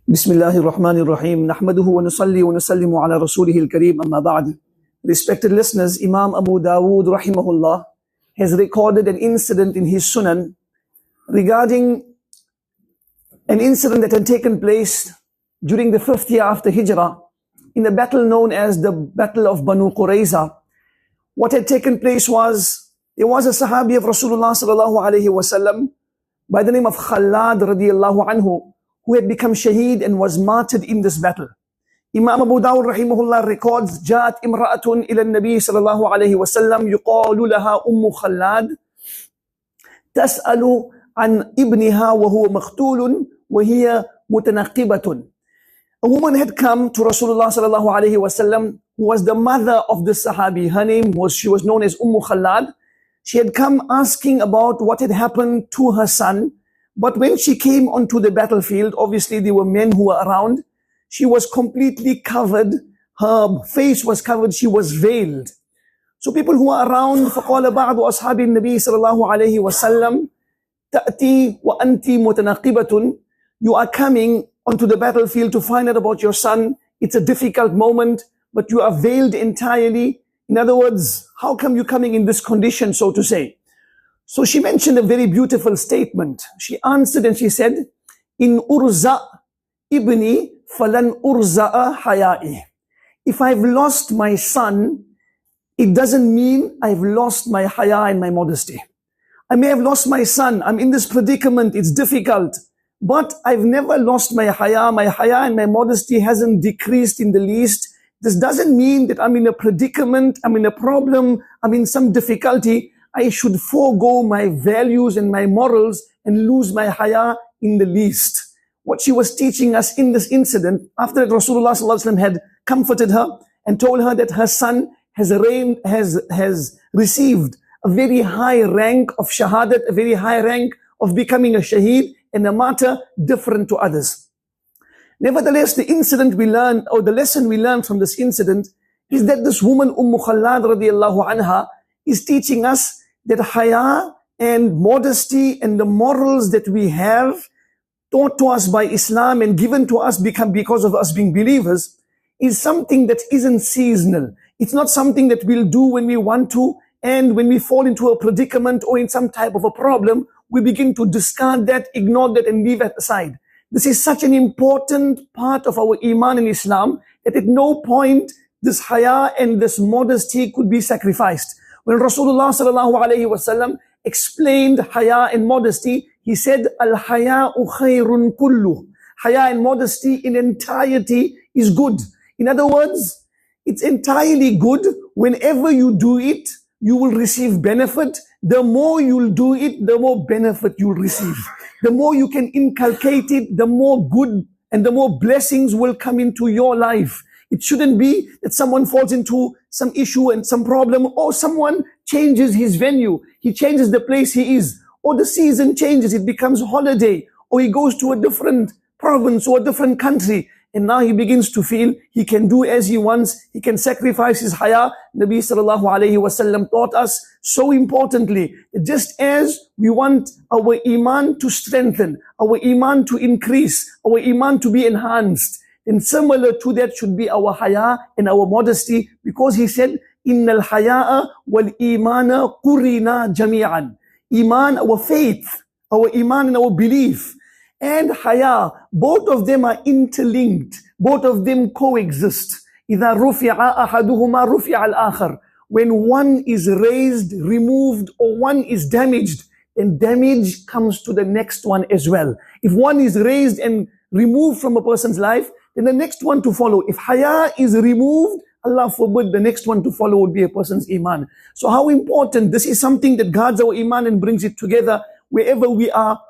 بسم الله الرحمن الرحيم نحمده ونصلي ونسلم على رسوله الكريم أما بعد. Respected listeners, Imam Abu Dawood rahimahullah has recorded an incident in his Sunan regarding an incident that had taken place during the 5th year after Hijrah in a battle known as the Battle of Banu Qurayza. What had taken place was, there was a Sahabi of Rasulullah sallallahu alayhi wasallam by the name of Khalad radiyallahu anhu, who had become shaheed and was martyred in this battle. Imam Abu Dawud rahimahullah records, جاءت امرأة إلى النبي صلى الله عليه وسلم يقال لها خلاد تسأل عن ابنها وهو مقتول وهي متنقبة. A woman had come to Rasulullah sallallahu alayhi wasallam, who was the mother of this Sahabi. Her name was, she was known as Khalad. She had come asking about what had happened to her son. But when she came onto the battlefield, obviously there were men who were around. She was completely covered. Her face was covered. She was veiled. So people who were around, فَقَالَ بَعْضُ أَصْحَابِ النَّبِي صلى الله عليه وسلم تَأْتِي وَأَنْتِ مُتَنَقِّبَةٌ. You are coming onto the battlefield to find out about your son. It's a difficult moment, but you are veiled entirely. In other words, how come you coming in this condition, so to say? So she mentioned a very beautiful statement. She answered and she said, In urza ibni falan urza'a haya'i. If I've lost my son, it doesn't mean I've lost my haya and my modesty. I may have lost my son. I'm in this predicament. It's difficult. But I've never lost my haya. My haya and my modesty hasn't decreased in the least. This doesn't mean that I'm in a predicament, I'm in a problem, I'm in some difficulty. I should forego my values and my morals and lose my haya in the least. What she was teaching us in this incident, after that Rasulullah sallallahu alaihi wasallam had comforted her and told her that her son has received a very high rank of shahadat, a very high rank of becoming a shaheed and a martyr different to others. Nevertheless, the incident we learned, or the lesson we learned from this incident, is that this woman Khalad radiallahu anha is teaching us that haya and modesty and the morals that we have taught to us by Islam and given to us because of us being believers is something that isn't seasonal. It's not something that we'll do when we want to, and when we fall into a predicament or in some type of a problem, we begin to discard that, ignore that and leave it aside. This is such an important part of our iman in Islam that at no point this haya and this modesty could be sacrificed. When Rasulullah sallallahu alayhi wasallam explained haya and modesty, he said, Al-haya'u khayrun kullu. Haya and modesty in entirety is good. In other words, it's entirely good. Whenever you do it, you will receive benefit. The more you'll do it, the more benefit you'll receive. The more you can inculcate it, the more good and the more blessings will come into your life. It shouldn't be that someone falls into some issue and some problem, or someone changes his venue. He changes the place he is, or the season changes. It becomes holiday, or he goes to a different province or a different country. And now he begins to feel he can do as he wants. He can sacrifice his haya. Nabi sallallahu alayhi wasallam taught us so importantly, just as we want our iman to strengthen, our iman to increase, our iman to be enhanced, and similar to that should be our haya and our modesty, because he said, Innal haya'a wal imana qurina jami'an. Iman, our faith, our iman and our belief, and haya, both of them are interlinked. Both of them coexist. إِذَا رُفِعَ أَحَدُهُمَا رُفِعَ الْآخَرِ. When one is raised, removed, or one is damaged, then damage comes to the next one as well. If one is raised and removed from a person's life, then the next one to follow. If haya is removed, Allah forbid, the next one to follow would be a person's iman. So how important, this is something that guards our iman and brings it together wherever we are,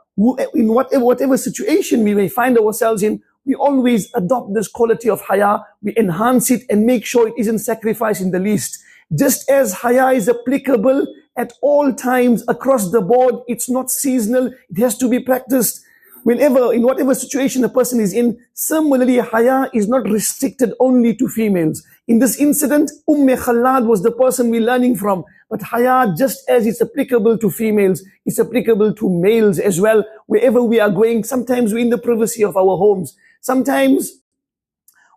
in whatever situation we may find ourselves in. We always adopt this quality of haya, we enhance it and make sure it isn't sacrificed in the least. Just as haya is applicable at all times across the board, it's not seasonal, it has to be practiced whenever, in whatever situation a person is in. Similarly, haya is not restricted only to females. In this incident, Khalad was the person we're learning from. But haya, just as it's applicable to females, it's applicable to males as well. Wherever we are going, sometimes we're in the privacy of our homes. Sometimes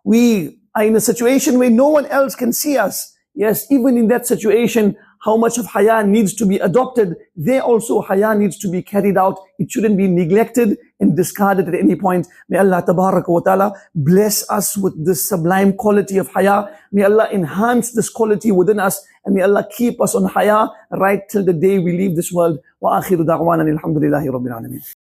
we are in a situation where no one else can see us. Yes, even in that situation, how much of haya needs to be adopted, there also haya needs to be carried out. It shouldn't be neglected and discarded at any point. May Allah tabaraka wa ta'ala bless us with this sublime quality of haya. May Allah enhance this quality within us, and may Allah keep us on haya right till the day we leave this world. Wa akhiru da'wana alhamdulillahi rabbil alameen.